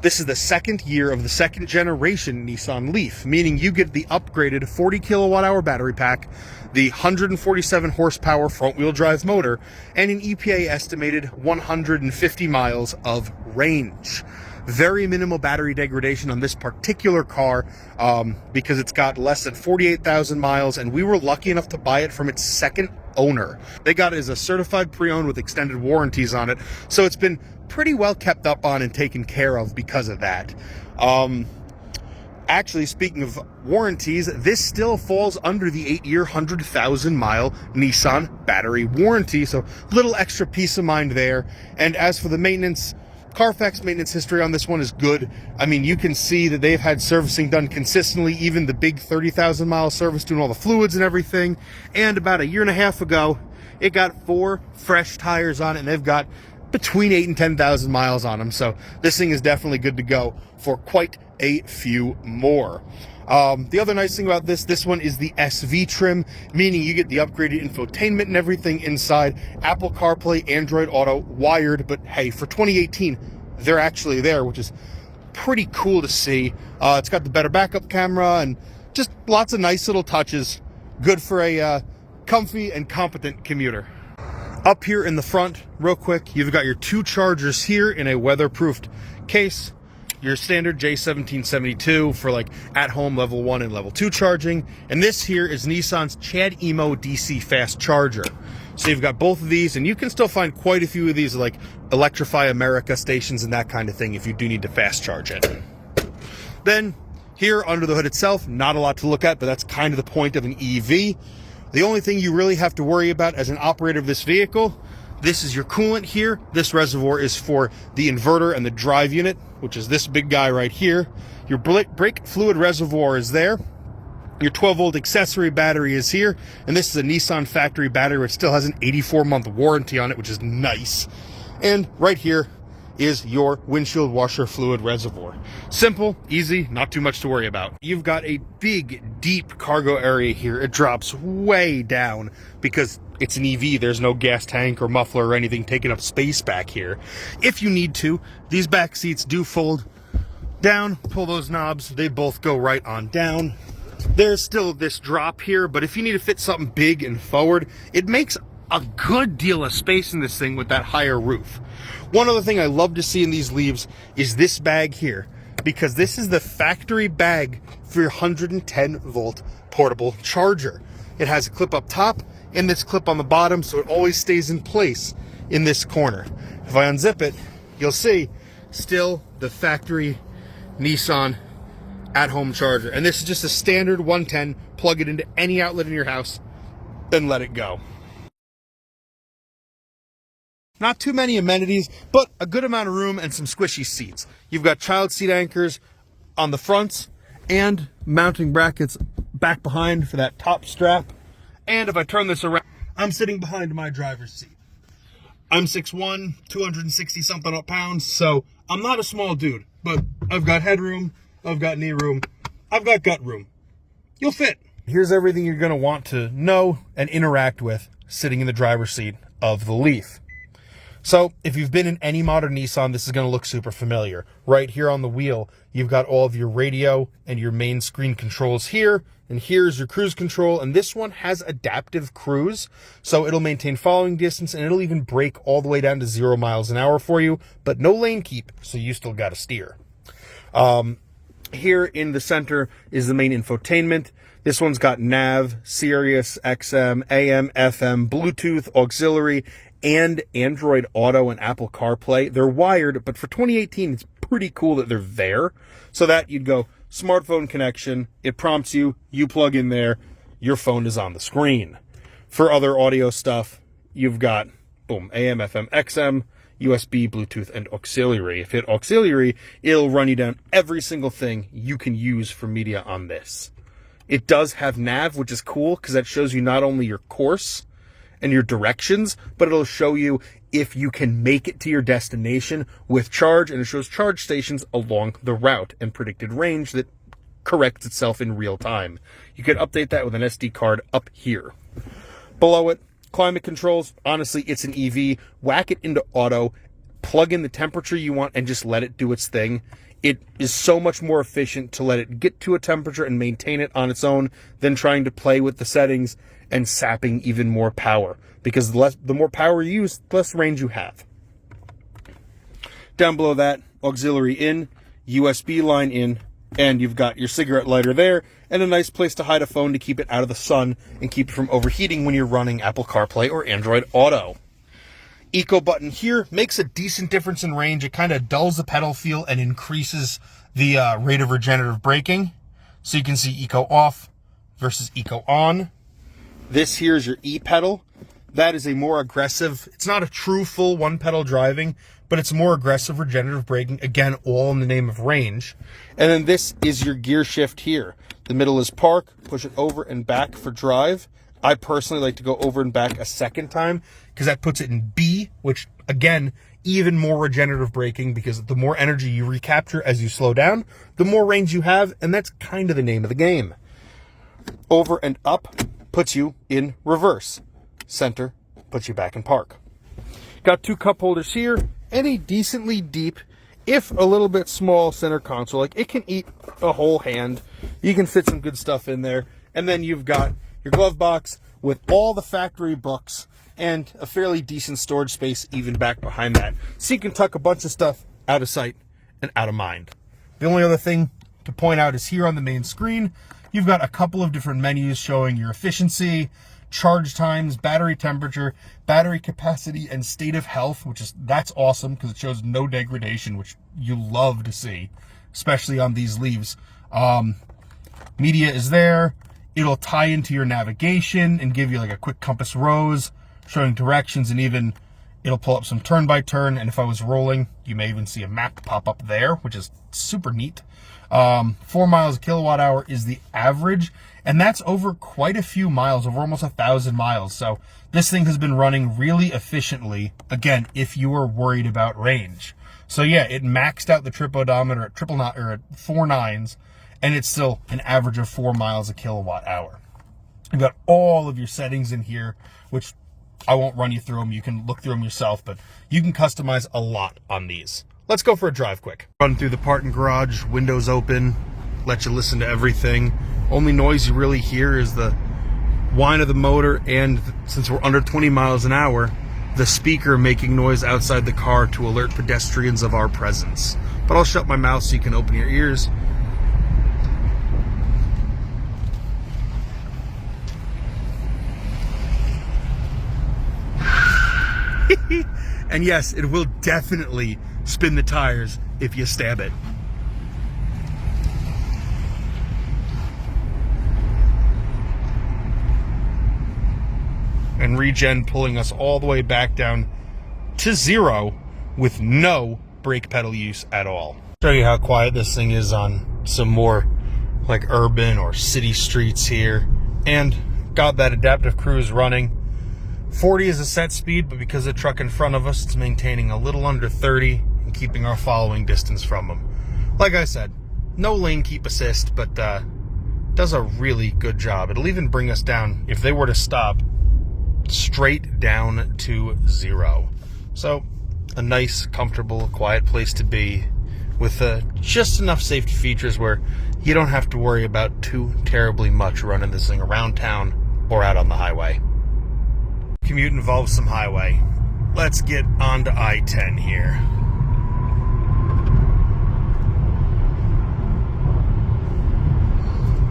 This is the second year of the second generation Nissan Leaf, meaning you get the upgraded 40 kilowatt hour battery pack, the 147 horsepower front wheel drive motor, and an EPA estimated 150 miles of range. Very minimal battery degradation on this particular car because it's got less than 48,000 miles, and we were lucky enough to buy it from its second owner. They got it as a certified pre-owned with extended warranties on it, so it's been pretty well kept up on and taken care of because of that. Actually, speaking of warranties, this still falls under the 8-year, 100,000-mile Nissan battery warranty, so little extra peace of mind there. And as for the maintenance, Carfax maintenance history on this one is good. I mean, you can see that they've had servicing done consistently, even the big 30,000-mile service, doing all the fluids and everything. And about a year and a half ago, it got 4 fresh tires on it, and they've got between 8 and 10,000 miles on them. So this thing is definitely good to go for quite a few more. The other nice thing about this one is the SV trim, meaning you get the upgraded infotainment and everything inside, Apple CarPlay, Android Auto, wired, but hey, for 2018, they're actually there, which is pretty cool to see. It's got the better backup camera and just lots of nice little touches. Good for a comfy and competent commuter. Up here in the front, real quick, you've got your 2 chargers here in a weatherproofed case. Your standard J1772 for like at-home level 1 and level 2 charging. And this here is Nissan's Chad Emo DC fast charger. So you've got both of these, and you can still find quite a few of these like Electrify America stations and that kind of thing if you do need to fast charge it. Then here under the hood itself, not a lot to look at, but that's kind of the point of an EV. The only thing you really have to worry about as an operator of this vehicle, this is your coolant here. This reservoir is for the inverter and the drive unit, which is this big guy right here. Your brake fluid reservoir is there. Your 12-volt accessory battery is here. And this is a Nissan factory battery, which still has an 84-month warranty on it, which is nice. And right here is your windshield washer fluid reservoir. Simple, easy, not too much to worry about. You've got a big, deep cargo area here. It drops way down because it's an EV. There's no gas tank or muffler or anything taking up space back here. If you need to, these back seats do fold down. Pull those knobs. They both go right on down. There's still this drop here, but if you need to fit something big and forward, it makes a good deal of space in this thing with that higher roof. One other thing I love to see in these Leaves is this bag here, because this is the factory bag for your 110-volt portable charger. It has a clip up top and this clip on the bottom, so it always stays in place in this corner. If I unzip it, you'll see still the factory Nissan at-home charger. And this is just a standard 110. Plug it into any outlet in your house, then let it go. Not too many amenities, but a good amount of room and some squishy seats. You've got child seat anchors on the fronts and mounting brackets back behind for that top strap. And if I turn this around, I'm sitting behind my driver's seat. I'm 6'1", 260 something pounds, so I'm not a small dude, but I've got headroom, I've got knee room, I've got gut room. You'll fit. Here's everything you're gonna want to know and interact with sitting in the driver's seat of the Leaf. So if you've been in any modern Nissan, this is going to look super familiar. Right here on the wheel, you've got all of your radio and your main screen controls here. And here's your cruise control. And this one has adaptive cruise. So it'll maintain following distance, and it'll even brake all the way down to 0 miles an hour for you. But no lane keep, so you still got to steer. Here in the center is the main infotainment. This one's got nav, Sirius, XM, AM, FM, Bluetooth, auxiliary, and Android Auto and Apple CarPlay. They're wired, but for 2018, it's pretty cool that they're there. So that you'd go smartphone connection, it prompts you, you plug in there, your phone is on the screen. For other audio stuff, you've got, boom, AM, FM, XM, USB, Bluetooth, and auxiliary. If you hit auxiliary, it'll run you down every single thing you can use for media on this. It does have nav, which is cool because that shows you not only your course and your directions, but it'll show you if you can make it to your destination with charge, and it shows charge stations along the route and predicted range that corrects itself in real time. You could update that with an SD card up here. Below it, climate controls. Honestly, it's an EV. Whack it into auto, plug in the temperature you want and just let it do its thing. It is so much more efficient to let it get to a temperature and maintain it on its own than trying to play with the settings and sapping even more power. Because the more power you use, the less range you have. Down below that, auxiliary in, USB line in, and you've got your cigarette lighter there, and a nice place to hide a phone to keep it out of the sun and keep it from overheating when you're running Apple CarPlay or Android Auto. Eco button here makes a decent difference in range. It kind of dulls the pedal feel and increases the rate of regenerative braking. So you can see Eco off versus Eco on. This here is your E pedal. That is a more aggressive, it's not a true full one pedal driving, but it's more aggressive regenerative braking. Again, all in the name of range. And then this is your gear shift here. The middle is park, push it over and back for drive. I personally like to go over and back a second time because that puts it in B, which again, even more regenerative braking, because the more energy you recapture as you slow down, the more range you have, and that's kind of the name of the game. Over and up puts you in reverse. Center puts you back in park. Got two cup holders here and a decently deep, if a little bit small, center console. Like, it can eat a whole hand. You can fit some good stuff in there. And then you've got your glove box with all the factory books and a fairly decent storage space even back behind that. So you can tuck a bunch of stuff out of sight and out of mind. The only other thing to point out is here on the main screen, you've got a couple of different menus showing your efficiency, charge times, battery temperature, battery capacity, and state of health, that's awesome because it shows no degradation, which you love to see, especially on these leaves. Media is there. It'll tie into your navigation and give you like a quick compass rose showing directions, and even it'll pull up some turn by turn. And if I was rolling, you may even see a map pop up there, which is super neat. 4 miles a kilowatt hour is the average, and that's over quite a few miles, over almost 1,000 miles. So this thing has been running really efficiently, again, if you were worried about range. So yeah, it maxed out the trip odometer at 4 nines, and it's still an average of 4 miles a kilowatt hour. You've got all of your settings in here, which I won't run you through them. You can look through them yourself, but you can customize a lot on these. Let's go for a drive quick. Run through the parking garage, windows open, let you listen to everything. Only noise you really hear is the whine of the motor, and since we're under 20 miles an hour, the speaker making noise outside the car to alert pedestrians of our presence. But I'll shut my mouth so you can open your ears. And yes, it will definitely spin the tires if you stab it. And regen pulling us all the way back down to 0 with no brake pedal use at all. Show you how quiet this thing is on some more like urban or city streets here. And got that adaptive cruise running. 40 is a set speed, but because the truck in front of us, it's maintaining a little under 30 and keeping our following distance from them. Like I said, no lane keep assist, but does a really good job. It'll even bring us down, if they were to stop, straight down to 0. So a nice, comfortable, quiet place to be with just enough safety features where you don't have to worry about too terribly much running this thing around town or out on the highway. Commute involves some highway. Let's get onto I-10 here.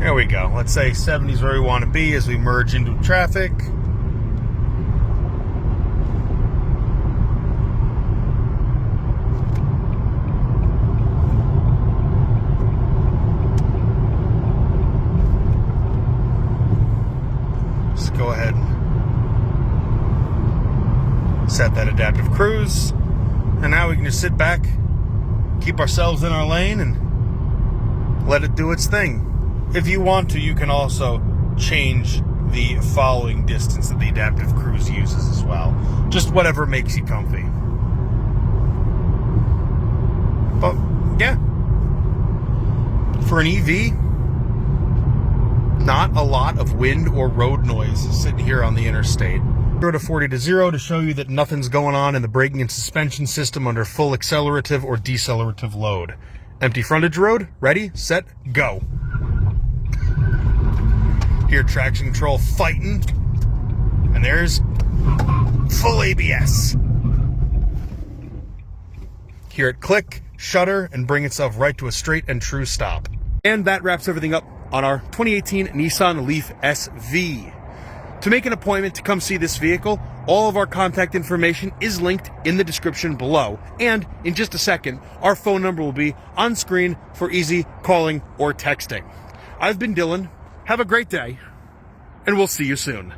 There we go. Let's say 70 is where we want to be as we merge into traffic. Let's go ahead and set that adaptive cruise, and now we can just sit back, keep ourselves in our lane, and let it do its thing. If you want to, you can also change the following distance that the adaptive cruise uses as well. Just whatever makes you comfy. But yeah, for an EV, not a lot of wind or road noise sitting here on the interstate. 0 to 40 to 0 to show you that nothing's going on in the braking and suspension system under full accelerative or decelerative load. Empty frontage road, ready, set, go. Here, traction control fighting. And there's full ABS. Hear it click, shutter, and bring itself right to a straight and true stop. And that wraps everything up on our 2018 Nissan Leaf SV. To make an appointment to come see this vehicle, all of our contact information is linked in the description below. And in just a second, our phone number will be on screen for easy calling or texting. I've been Dylan. Have a great day, and we'll see you soon.